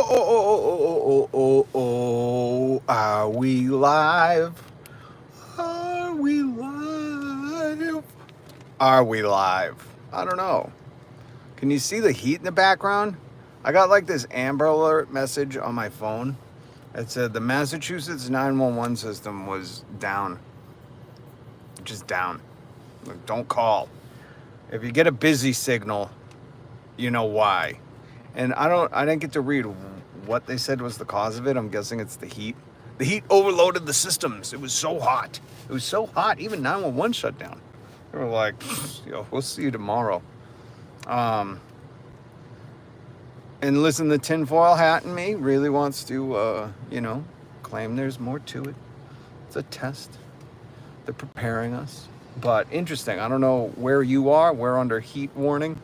Are we live? Are we live? Are we live? I don't know. Can you see the heat in the background? I got like this Amber Alert message on my phone. It said the Massachusetts 911 system was down. Just down. Like, don't call. If you get a busy signal, you know why. And I didn't get to read what they said was the cause of it. I'm guessing it's the heat. The heat overloaded the systems. It was so hot. It was so hot. Even 911 shut down. They were like, yo, we'll see you tomorrow. And listen, the tinfoil hat in me really wants to, claim there's more to it. It's a test. They're preparing us. But interesting. I don't know where you are. We're under heat warning.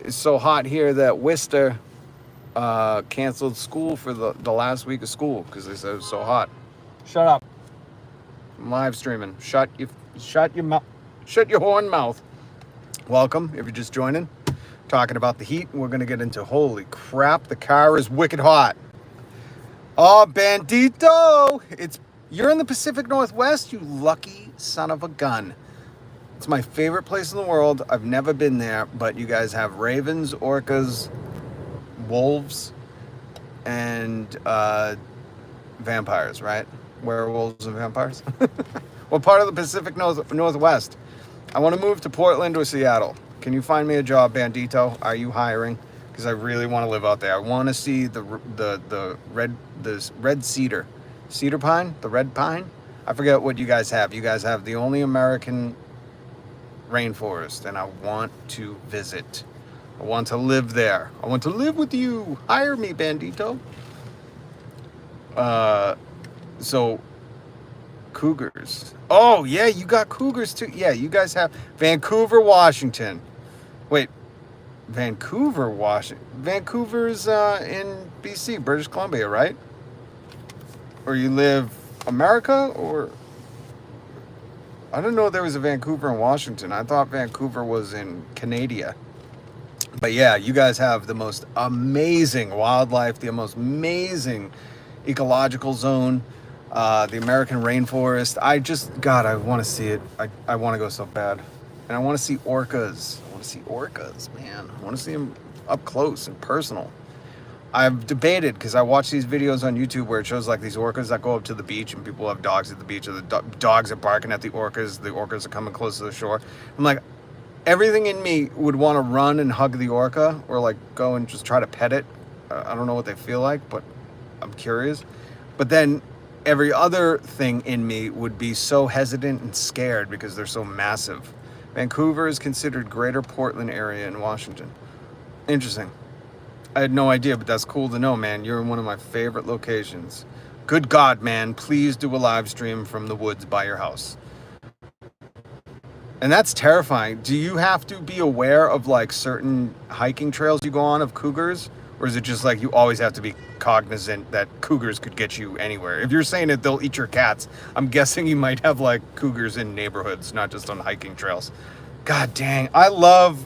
It's so hot here that Worcester canceled school for the last week of school because they said it was so hot. Shut up. I'm live streaming. Shut your mouth. Shut your horn mouth. Welcome, if you're just joining. Talking about the heat, and we're gonna get into holy crap, the car is wicked hot. Oh, bandito! You're in the Pacific Northwest, you lucky son of a gun. It's my favorite place in the world. I've never been there, but you guys have ravens, orcas, wolves, and vampires, right? Werewolves and vampires. What part of the Pacific Northwest? I want to move to Portland or Seattle. Can you find me a job, bandito? Are you hiring? Because I really want to live out there. I want to see the red cedar pine, the red pine. I forget what you guys have. You guys have the only American rainforest, and I want to visit. I want to live there. I want to live with you. Hire me, bandito. So cougars. Oh yeah, you got cougars too. Yeah, you guys have Vancouver, Washington. Wait, Vancouver, Washington. Vancouver's in BC, British Columbia, right? Or you live America, or I didn't know there was a Vancouver in Washington. I thought Vancouver was in Canada. But yeah, you guys have the most amazing wildlife, the most amazing ecological zone, the American rainforest. I want to see it. I want to go so bad. And I want to see orcas. I want to see orcas, man. I want to see them up close and personal. I've debated, because I watch these videos on YouTube where it shows like these orcas that go up to the beach and people have dogs at the beach, or the dogs are barking at the orcas are coming close to the shore. I'm like, everything in me would want to run and hug the orca, or like go and just try to pet it. I don't know what they feel like, but I'm curious. But then every other thing in me would be so hesitant and scared because they're so massive. Vancouver is considered Greater Portland area in Washington. Interesting. I had no idea, but that's cool to know, man. You're in one of my favorite locations. Good God, man. Please do a live stream from the woods by your house. And that's terrifying. Do you have to be aware of like certain hiking trails you go on of cougars? Or is it just like you always have to be cognizant that cougars could get you anywhere? If you're saying that they'll eat your cats, I'm guessing you might have like cougars in neighborhoods, not just on hiking trails. God dang. I love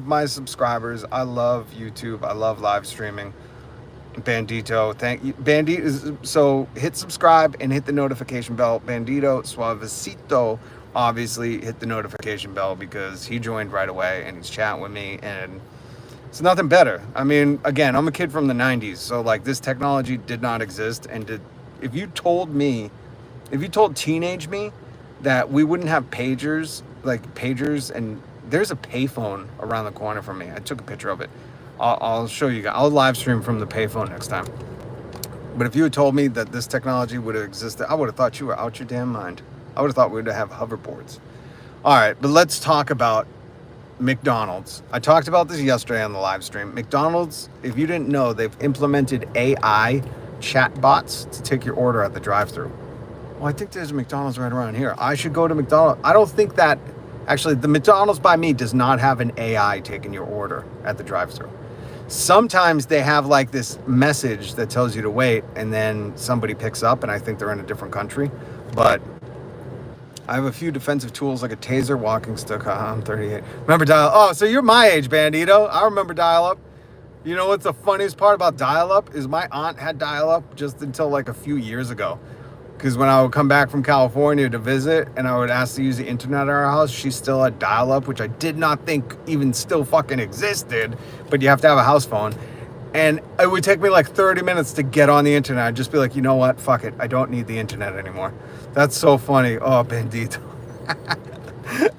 my subscribers. I love YouTube. I love live streaming. Bandito, thank you. Bandito, so hit subscribe and hit the notification bell. Bandito Suavecito, obviously hit the notification bell because he joined right away and he's chatting with me, and it's nothing better. I mean, again, I'm a kid from the 90s, so like this technology did not exist. And if you told teenage me that we wouldn't have pagers, and there's a payphone around the corner from me. I took a picture of it. I'll show you guys. I'll live stream from the payphone next time. But if you had told me that this technology would have existed, I would have thought you were out your damn mind. I would have thought we would have hoverboards. All right, but let's talk about McDonald's. I talked about this yesterday on the live stream. McDonald's, if you didn't know, they've implemented AI chatbots to take your order at the drive-thru. Well, I think there's a McDonald's right around here. I should go to McDonald's. I don't think that, actually, the McDonald's by me does not have an AI taking your order at the drive-thru. Sometimes they have like this message that tells you to wait, and then somebody picks up, and I think they're in a different country. But I have a few defensive tools like a taser, walking stick. I'm 38. Remember dial? Oh, so you're my age, Bandito. I remember dial-up. You know what's the funniest part about dial-up is my aunt had dial-up just until like a few years ago. Because when I would come back from California to visit and I would ask to use the internet at our house, she still had dial-up, which I did not think even still fucking existed. But you have to have a house phone. And it would take me like 30 minutes to get on the internet. I'd just be like, you know what? Fuck it. I don't need the internet anymore. That's so funny. Oh, bendito.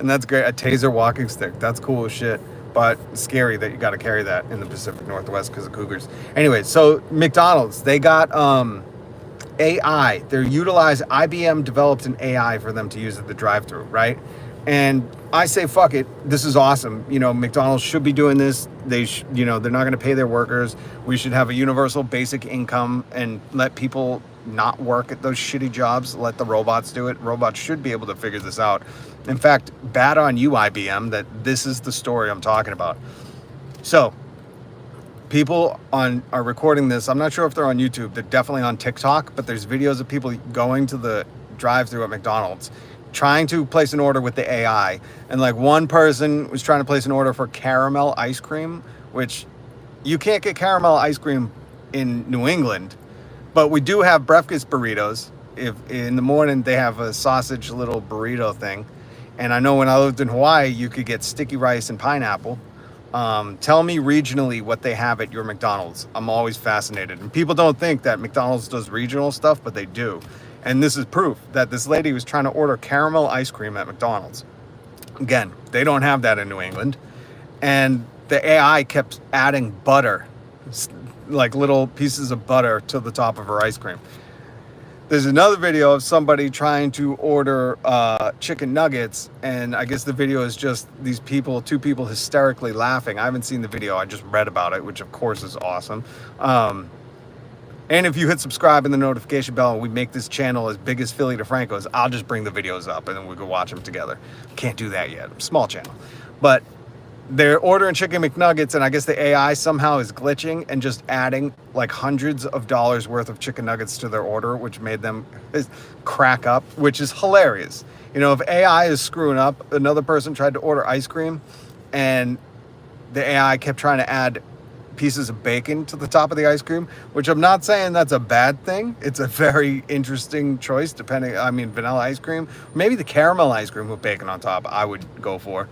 And that's great. A taser walking stick. That's cool as shit. But scary that you got to carry that in the Pacific Northwest because of cougars. Anyway, so McDonald's, they got AI. They're utilized. IBM developed an AI for them to use at the drive-thru, right? And I say, fuck it. This is awesome. You know, McDonald's should be doing this. They, you know, they're not going to pay their workers. We should have a universal basic income and let people not work at those shitty jobs. Let the robots do it. Robots should be able to figure this out. In fact, bad on you, IBM, that this is the story I'm talking about. So, people are recording this. I'm not sure if they're on YouTube. They're definitely on TikTok, but there's videos of people going to the drive-thru at McDonald's trying to place an order with the AI. And like one person was trying to place an order for caramel ice cream, which you can't get caramel ice cream in New England, but we do have breakfast burritos. If in the morning they have a sausage little burrito thing. And I know when I lived in Hawaii, you could get sticky rice and pineapple. Tell me regionally what they have at your McDonald's. I'm always fascinated. And people don't think that McDonald's does regional stuff, but they do. And this is proof that this lady was trying to order caramel ice cream at McDonald's. Again, they don't have that in New England. And the AI kept adding butter, like little pieces of butter to the top of her ice cream. There's another video of somebody trying to order chicken nuggets, and I guess the video is just these people, two people hysterically laughing. I haven't seen the video, I just read about it, which of course is awesome. And if you hit subscribe and the notification bell and we make this channel as big as Philly DeFranco's, I'll just bring the videos up and then we can watch them together. Can't do that yet, small channel. But they're ordering chicken McNuggets, and I guess the AI somehow is glitching and just adding like hundreds of dollars worth of chicken nuggets to their order, which made them crack up, which is hilarious. You know, if AI is screwing up, another person tried to order ice cream and the AI kept trying to add pieces of bacon to the top of the ice cream, which I'm not saying that's a bad thing. It's a very interesting choice depending, I mean, vanilla ice cream, maybe the caramel ice cream with bacon on top, I would go for.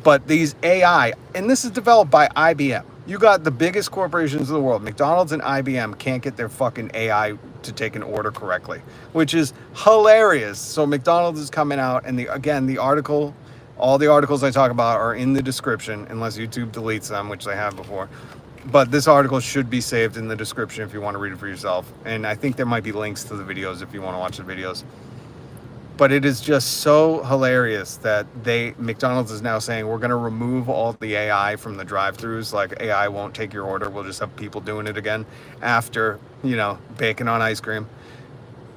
But these AI, and this is developed by IBM. You got the biggest corporations in the world. McDonald's and IBM can't get their fucking AI to take an order correctly, which is hilarious. So McDonald's is coming out, and the article, all the articles I talk about are in the description, unless YouTube deletes them, which they have before. But this article should be saved in the description if you want to read it for yourself. And I think there might be links to the videos if you want to watch the videos. But it is just so hilarious that McDonald's is now saying we're going to remove all the AI from the drive-thrus. Like AI won't take your order. We'll just have people doing it again after, you know, bacon on ice cream.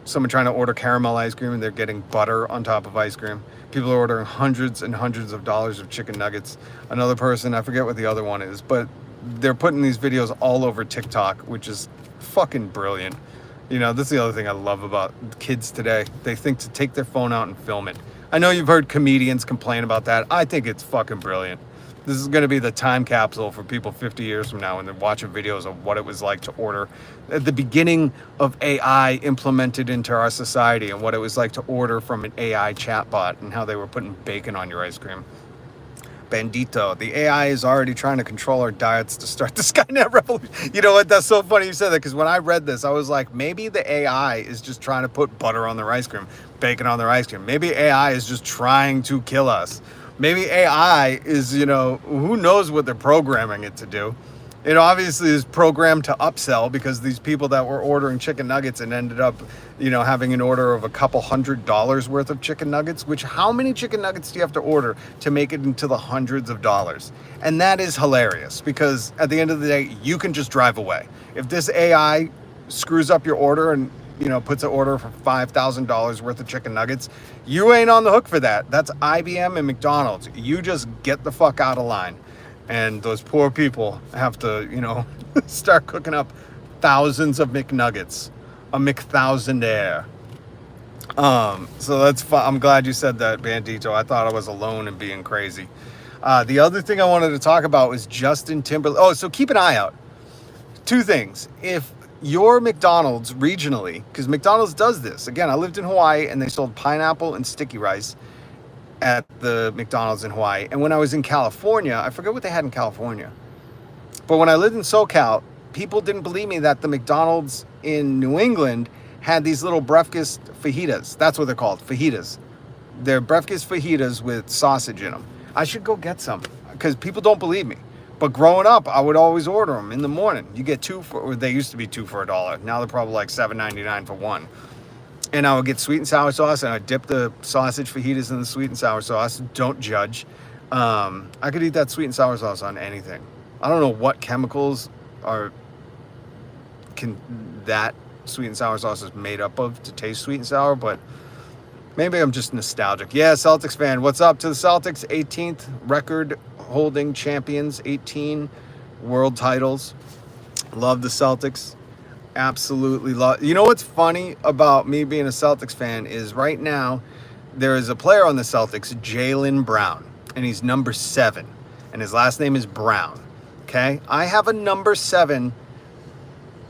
Someone trying to order caramel ice cream and they're getting butter on top of ice cream. People are ordering hundreds and hundreds of dollars of chicken nuggets. Another person, I forget what the other one is, but they're putting these videos all over TikTok, which is fucking brilliant. You know, this is the other thing I love about kids today. They think to take their phone out and film it. I know you've heard comedians complain about that. I think it's fucking brilliant. This is going to be the time capsule for people 50 years from now when they're watching videos of what it was like to order at the beginning of AI implemented into our society and what it was like to order from an AI chatbot and how they were putting bacon on your ice cream. Bandito. The AI is already trying to control our diets to start the Skynet revolution. You know what? That's so funny you said that, because when I read this, I was like, maybe the AI is just trying to put butter on their ice cream, bacon on their ice cream. Maybe AI is just trying to kill us. Maybe AI is, you know, who knows what they're programming it to do. It obviously is programmed to upsell, because these people that were ordering chicken nuggets and ended up, you know, having an order of a couple $100 worth of chicken nuggets, which how many chicken nuggets do you have to order to make it into the hundreds of dollars? And that is hilarious, because at the end of the day, you can just drive away. If this AI screws up your order and, you know, puts an order for $5,000 worth of chicken nuggets, you ain't on the hook for that. That's IBM and McDonald's. You just get the fuck out of line. And those poor people have to, you know, start cooking up thousands of McNuggets, a McThousandaire. So that's fun. I'm glad you said that, Bandito. I thought I was alone in being crazy. The other thing I wanted to talk about was Justin Timberlake. Oh, so keep an eye out. two things. If your McDonald's regionally, because McDonald's does this. Again, I lived in Hawaii and they sold pineapple and sticky rice at the McDonald's in Hawaii. And when I was in California, I forget what they had in California. But when I lived in SoCal, people didn't believe me that the McDonald's in New England had these little breakfast fajitas. That's what they're called, fajitas. They're breakfast fajitas with sausage in them. I should go get some because people don't believe me. But growing up, I would always order them in the morning. You get two for, or they used to be two for $1. Now they're probably like $7.99 for one. And I would get sweet and sour sauce, and I dip the sausage fajitas in the sweet and sour sauce. Don't judge. I could eat that sweet and sour sauce on anything. I don't know what chemicals that sweet and sour sauce is made up of to taste sweet and sour, but maybe I'm just nostalgic. Yeah, Celtics fan. What's up to the Celtics? 18th record holding champions, 18 world titles. Love the Celtics. Absolutely love. You know what's funny about me being a Celtics fan is right now there is a player on the Celtics, Jaylen Brown, and he's number 7, and his last name is Brown. Okay, I have a number 7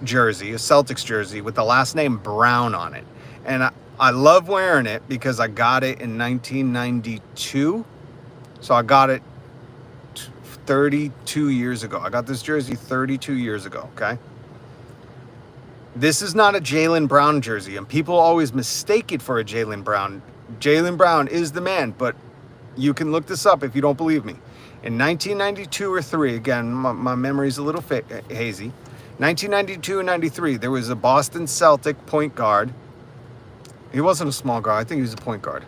jersey, a Celtics jersey with the last name Brown on it, and I love wearing it because I got it in 1992. So I got it 32 years ago. I got this jersey 32 years ago, okay? This is not a Jaylen Brown jersey, and people always mistake it for a Jaylen Brown. Jaylen Brown is the man, but you can look this up if you don't believe me. In 1992 or 3, again, my memory's a little hazy. 1992 and 93, there was a Boston Celtic point guard. He wasn't a small guard. I think he was a point guard.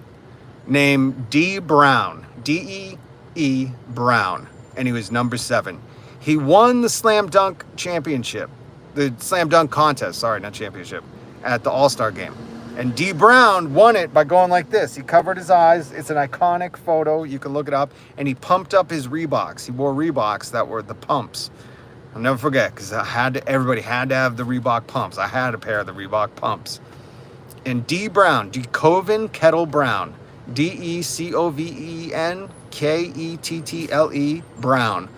Named D. Brown. D-E-E Brown. And he was number 7. He won the slam dunk championship. The slam dunk contest. Sorry, not championship. At the All-Star game. And D. Brown won it by going like this. He covered his eyes. It's an iconic photo. You can look it up. And he pumped up his Reeboks. He wore Reeboks that were the pumps. I'll never forget because everybody had to have the Reebok pumps. I had a pair of the Reebok pumps. And D. Brown, DeCoven Kettle Brown, DeCovenKettle Brown.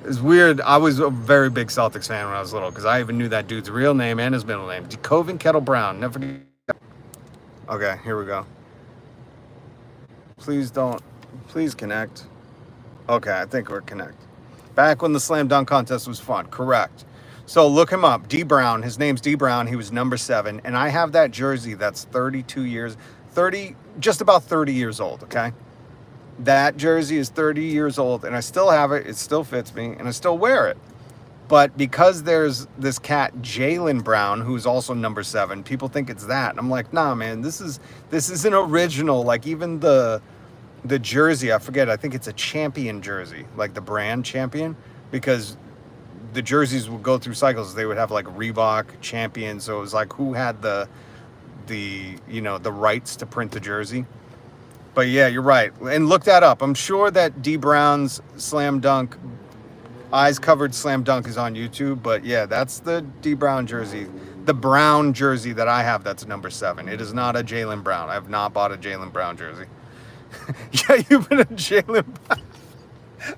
It's weird. I was a very big Celtics fan when I was little because I even knew that dude's real name and his middle name. DeCoven Kettle Brown. Never forget. Okay, here we go. Please connect. Okay, I think we're connected. Back when the slam dunk contest was fun. Correct. So look him up. D. Brown. His name's D. Brown. He was number 7. And I have that jersey that's 32 years, just about 30 years old, okay? That jersey is 30 years old, and I still have it. It still fits me, and I still wear it. But because there's this cat, Jaylen Brown, who's also number 7, people think it's that. And I'm like, nah, man, this is an original. Like, even the jersey, I forget, I think it's a Champion jersey, like the brand Champion, because the jerseys would go through cycles. They would have like Reebok, Champion, so it was like who had the rights to print the jersey. But yeah, you're right. And look that up. I'm sure that D. Brown's slam dunk, eyes covered slam dunk is on YouTube, but yeah, that's the D. Brown jersey. The brown jersey that I have that's number 7. It is not a Jaylen Brown. I have not bought a Jaylen Brown jersey. Yeah, you've been a Jaylen Brown.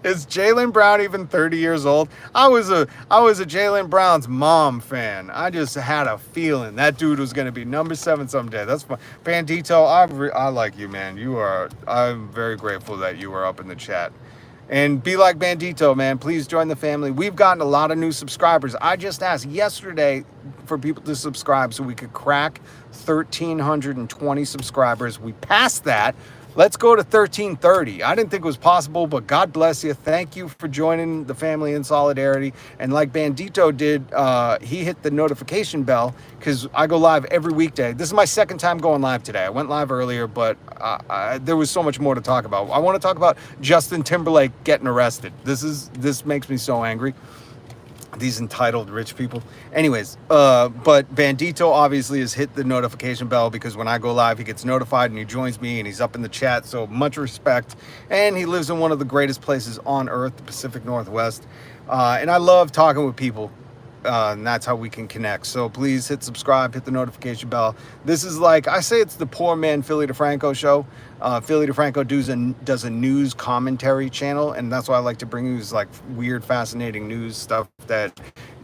Is Jaylen Brown even 30 years old? I was a Jaylen Brown's mom fan. I just had a feeling that dude was going to be number 7 someday. That's fun. Bandito, I like you, man. I'm very grateful that you were up in the chat. And be like Bandito, man. Please join the family. We've gotten a lot of new subscribers. I just asked yesterday for people to subscribe so we could crack 1,320 subscribers. We passed that. Let's go to 1330. I didn't think it was possible, but God bless you. Thank you for joining the family in solidarity. And like Bandito did, he hit the notification bell because I go live every weekday. This is my second time going live today. I went live earlier, but there was so much more to talk about. I want to talk about Justin Timberlake getting arrested. This makes me so angry. These entitled rich people. Anyways, but Bandito obviously has hit the notification bell because when I go live, he gets notified and he joins me and he's up in the chat. So much respect. And he lives in one of the greatest places on earth, the Pacific Northwest. And I love talking with people. And that's how we can connect. So please hit subscribe, hit the notification bell. This is like, I say it's the poor man Philly DeFranco show. Philly DeFranco does a news commentary channel, and that's why I like to bring you like weird, fascinating news stuff that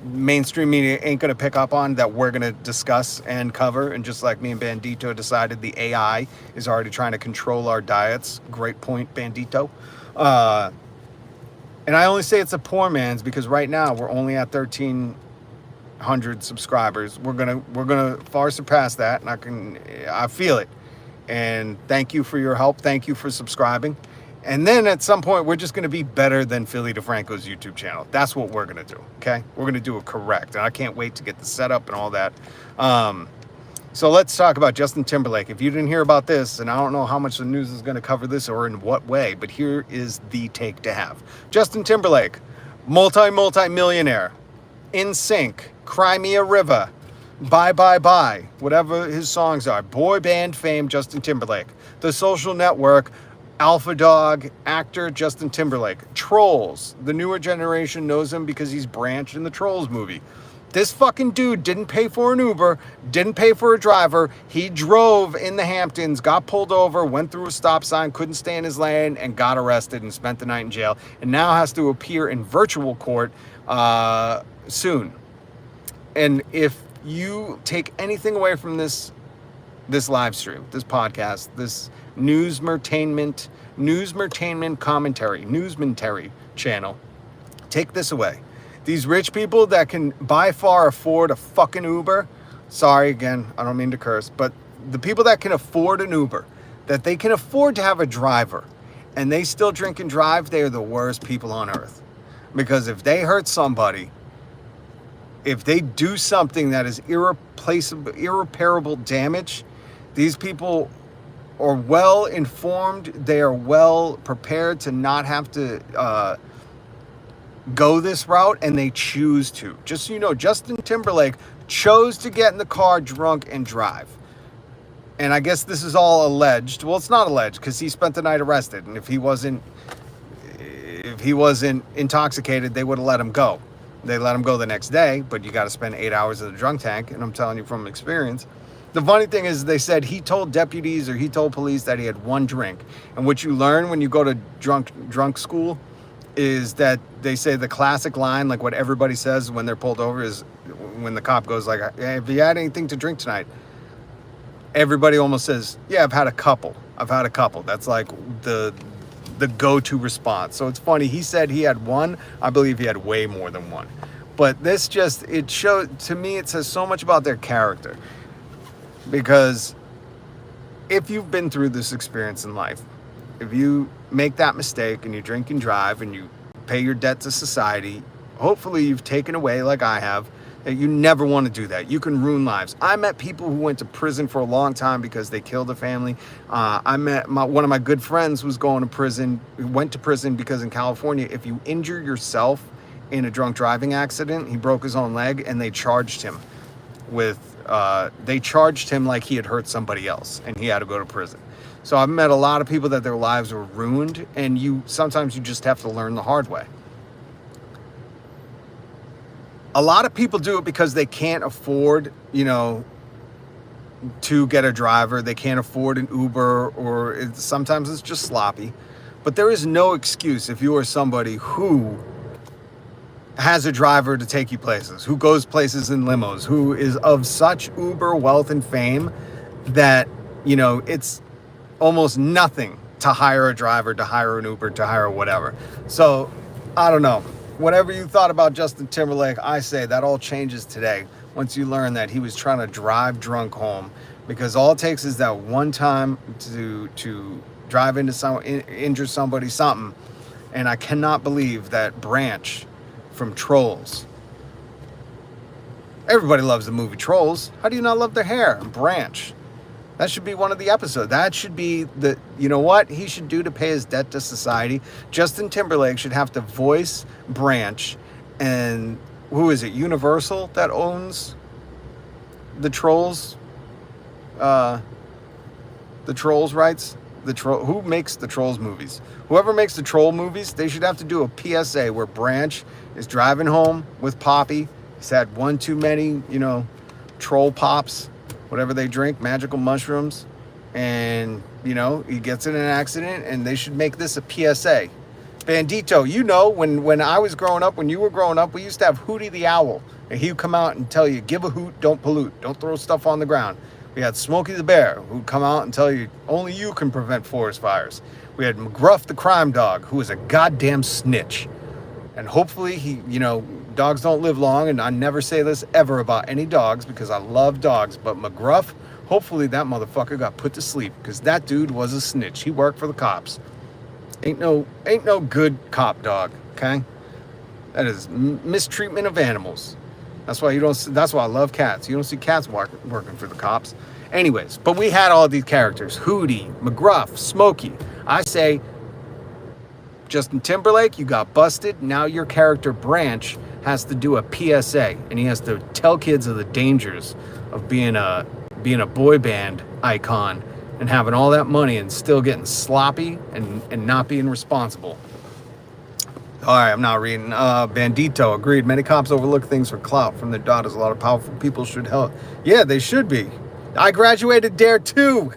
mainstream media ain't going to pick up on, that we're going to discuss and cover. And just like me and Bandito decided the AI is already trying to control our diets. Great point, Bandito. And I only say it's a poor man's because right now we're only at 1,300 subscribers. We're gonna far surpass that, and I feel it. And thank you for your help. Thank you for subscribing. And then at some point, we're just going to be better than Philly DeFranco's YouTube channel. That's what we're going to do, okay? We're going to do it correct. And I can't wait to get the setup and all that. So let's talk about Justin Timberlake. If you didn't hear about this, and I don't know how much the news is going to cover this or in what way, but here is the take to have. Justin Timberlake, multi-millionaire, In Sync, Cry Me a River, Bye Bye Bye, whatever his songs are. Boy band fame, Justin Timberlake. The Social Network, Alpha Dog, actor Justin Timberlake. Trolls, the newer generation knows him because he's Branch in the Trolls movie. This fucking dude didn't pay for an Uber, didn't pay for a driver. He drove in the Hamptons, got pulled over, went through a stop sign, couldn't stay in his lane, and got arrested and spent the night in jail, and now has to appear in virtual court soon. And if you take anything away from this live stream, this podcast, this newsmertainment commentary channel, take this away. These rich people that can by far afford a fucking Uber, sorry again, I don't mean to curse, but the people that can afford an Uber, that they can afford to have a driver, and they still drink and drive, they are the worst people on earth. Because if they hurt somebody, if they do something that is irreparable damage, these people are well informed, they are well prepared to not have to go this route, and they choose to. Just so you know, Justin Timberlake chose to get in the car drunk and drive. And I guess this is all alleged. Well, it's not alleged because he spent the night arrested, and if he wasn't intoxicated, they would have let him go. They let him go the next day, but you got to spend 8 hours in the drunk tank, and I'm telling you from experience. The funny thing is, they said he told deputies or he told police that he had one drink. And what you learn when you go to drunk school is that they say the classic line, like what everybody says when they're pulled over, is when the cop goes like, hey, have you had anything to drink tonight? Everybody almost says, yeah, I've had a couple. That's like the go-to response. So it's funny. He said he had one. I believe he had way more than one. But this just, it showed, to me, it says so much about their character. Because if you've been through this experience in life, if you make that mistake and you drink and drive and you pay your debt to society, hopefully you've taken away, like I have, that you never want to do that. You can ruin lives. I met people who went to prison for a long time because they killed a family. I met one of my good friends who was going to prison, who went to prison because in California, if you injure yourself in a drunk driving accident, he broke his own leg, and they charged him like he had hurt somebody else, and he had to go to prison. So I've met a lot of people that their lives were ruined, and sometimes you just have to learn the hard way. A lot of people do it because they can't afford, to get a driver. They can't afford an Uber, or sometimes it's just sloppy. But there is no excuse if you are somebody who has a driver to take you places, who goes places in limos, who is of such uber wealth and fame that, it's almost nothing to hire a driver, to hire an Uber, to hire whatever. So, I don't know. Whatever you thought about Justin Timberlake, I say that all changes today once you learn that he was trying to drive drunk home, because all it takes is that one time to drive into injure somebody, something. And I cannot believe that Branch from Trolls. Everybody loves the movie Trolls. How do you not love their hair? Branch. That should be one of the episodes. That should be you know what he should do to pay his debt to society? Justin Timberlake should have to voice Branch, and who is it? Universal that owns the Trolls? The Trolls rights? Who makes the Trolls movies? Whoever makes the Troll movies, they should have to do a PSA where Branch is driving home with Poppy. He's had one too many, troll pops, whatever they drink, magical mushrooms, and, he gets in an accident, and they should make this a PSA. Bandito, when I was growing up, when you were growing up, we used to have Hootie the Owl And he would come out and tell you, give a hoot, don't pollute, don't throw stuff on the ground. We had Smokey the Bear, who'd come out and tell you, only you can prevent forest fires. We had McGruff the Crime Dog, who was a goddamn snitch. And hopefully he, dogs don't live long, and I never say this ever about any dogs because I love dogs, but McGruff, hopefully that motherfucker got put to sleep because that dude was a snitch. He worked for the cops. Ain't no good cop dog, okay? That is mistreatment of animals. That's why I love cats. You don't see cats working for the cops. Anyways, but we had all these characters. Hootie, McGruff, Smokey. I say, Justin Timberlake, you got busted. Now your character Branch has to do a PSA, and he has to tell kids of the dangers of being a boy band icon and having all that money and still getting sloppy and not being responsible. All right, I'm not reading. Bandito agreed. Many cops overlook things for clout from their daughters. A lot of powerful people should help. Yeah, they should be. I graduated Dare too.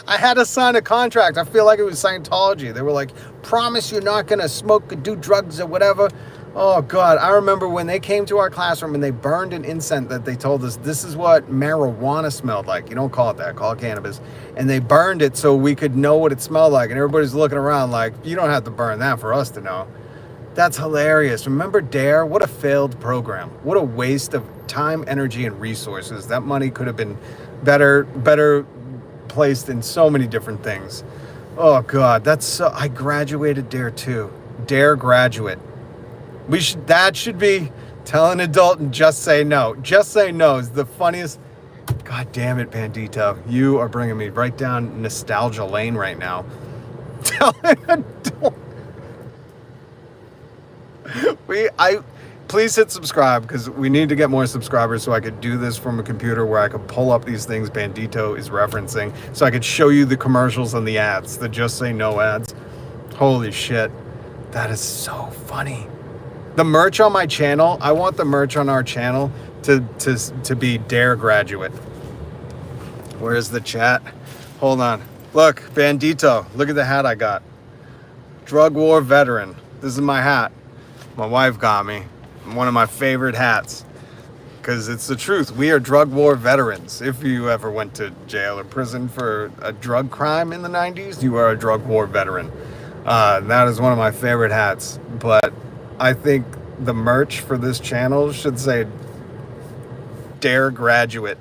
I had to sign a contract. I feel like it was Scientology. They were like, promise you're not going to smoke or do drugs or whatever. Oh, God. I remember when they came to our classroom and they burned an incense that they told us this is what marijuana smelled like. You don't call it that. Call it cannabis. And they burned it so we could know what it smelled like. And everybody's looking around like, you don't have to burn that for us to know. That's hilarious. Remember Dare? What a failed program. What a waste of time, energy, and resources. That money could have been better placed in so many different things. Oh, God. I graduated Dare too. Dare graduate. That should be tell an adult and just say no. Just say no is the funniest. God damn it, Bandito. You are bringing me right down nostalgia lane right now. Tell an adult. Please hit subscribe because we need to get more subscribers so I could do this from a computer where I could pull up these things Bandito is referencing so I could show you the commercials and the ads, the just say no ads. Holy shit. That is so funny. The merch on my channel, I want the merch on our channel to be Dare Graduate. Where's the chat? Hold on. Look, Bandito, look at the hat I got. Drug war veteran. This is my hat. My wife got me. One of my favorite hats. Because it's the truth. We are drug war veterans. If you ever went to jail or prison for a drug crime in the 90s, you are a drug war veteran. That is one of my favorite hats. But I think the merch for this channel should say Dare Graduate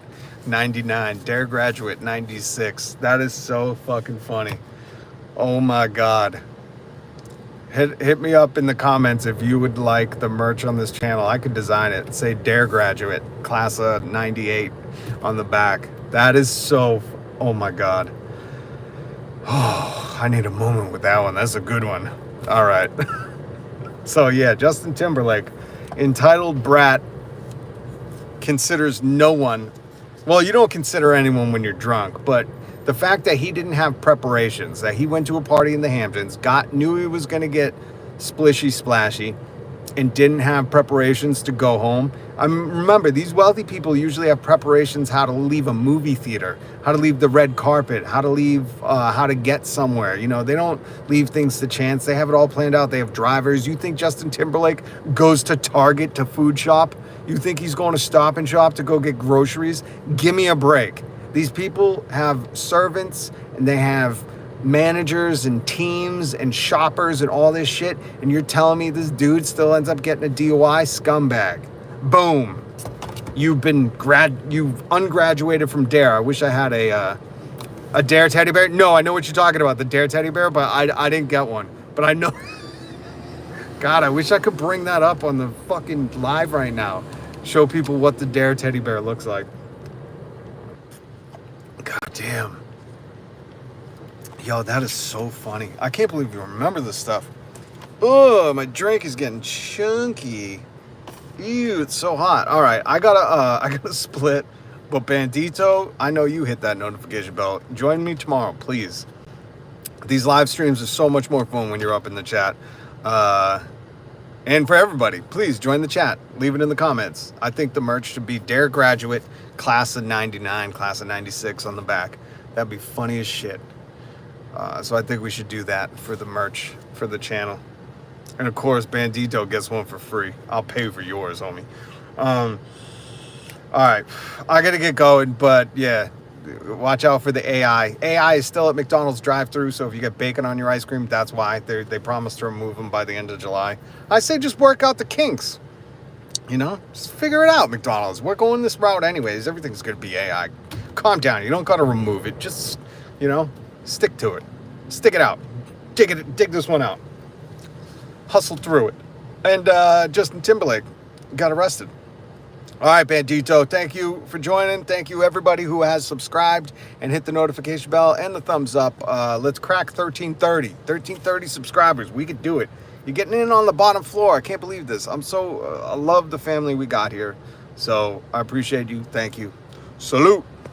99, Dare Graduate 96. That is so fucking funny. Oh my God. Hit me up in the comments if you would like the merch on this channel. I could design it. Say Dare Graduate, class of 98 on the back. That is so, oh my God. Oh, I need a moment with that one. That's a good one. All right. So yeah, Justin Timberlake, entitled brat, considers no one. Well, you don't consider anyone when you're drunk, but the fact that he didn't have preparations, that he went to a party in the Hamptons, knew he was going to get splishy splashy, and didn't have preparations to go home. Remember, these wealthy people usually have preparations how to leave a movie theater, how to leave the red carpet, how to get somewhere. They don't leave things to chance. They have it all planned out. They have drivers. You think Justin Timberlake goes to Target to food shop? You think he's going to Stop and Shop to go get groceries? Give me a break. These people have servants and they have managers and teams and shoppers and all this shit, and you're telling me this dude still ends up getting a DUI? Scumbag. Boom. You've ungraduated from Dare. I wish I had a Dare teddy bear. No, I know what you're talking about, the Dare teddy bear, but I didn't get one. But I know. God, I wish I could bring that up on the fucking live right now. Show people what the Dare teddy bear looks like. God damn. Yo, that is so funny. I can't believe you remember this stuff. Oh, my drink is getting chunky. Ew, it's so hot. All right, I gotta split. But Bandito, I know you hit that notification bell. Join me tomorrow, please. These live streams are so much more fun when you're up in the chat. And for everybody, please join the chat. Leave it in the comments. I think the merch should be Dare Graduate, class of 99, class of 96 on the back. That'd be funny as shit. So I think we should do that for the merch for the channel. And of course, Bandito gets one for free. I'll pay for yours, homie. Um, all right, I gotta get going, but yeah, watch out for the AI. AI is still at McDonald's drive-thru, so if you get bacon on your ice cream, that's why they promised to remove them by the end of July. I say just work out the kinks. You know, just figure it out, McDonald's. We're going this route anyways. Everything's gonna be AI. Calm down. You don't gotta remove it. Just, stick to it. Stick it out. Dig this one out. Hustle through it. And Justin Timberlake got arrested. All right, Bandito, thank you for joining. Thank you, everybody who has subscribed and hit the notification bell and the thumbs up. Let's crack 1330 subscribers. We could do it. You're getting in on the bottom floor. I can't believe this. I love the family we got here. So I appreciate you. Thank you. Salute.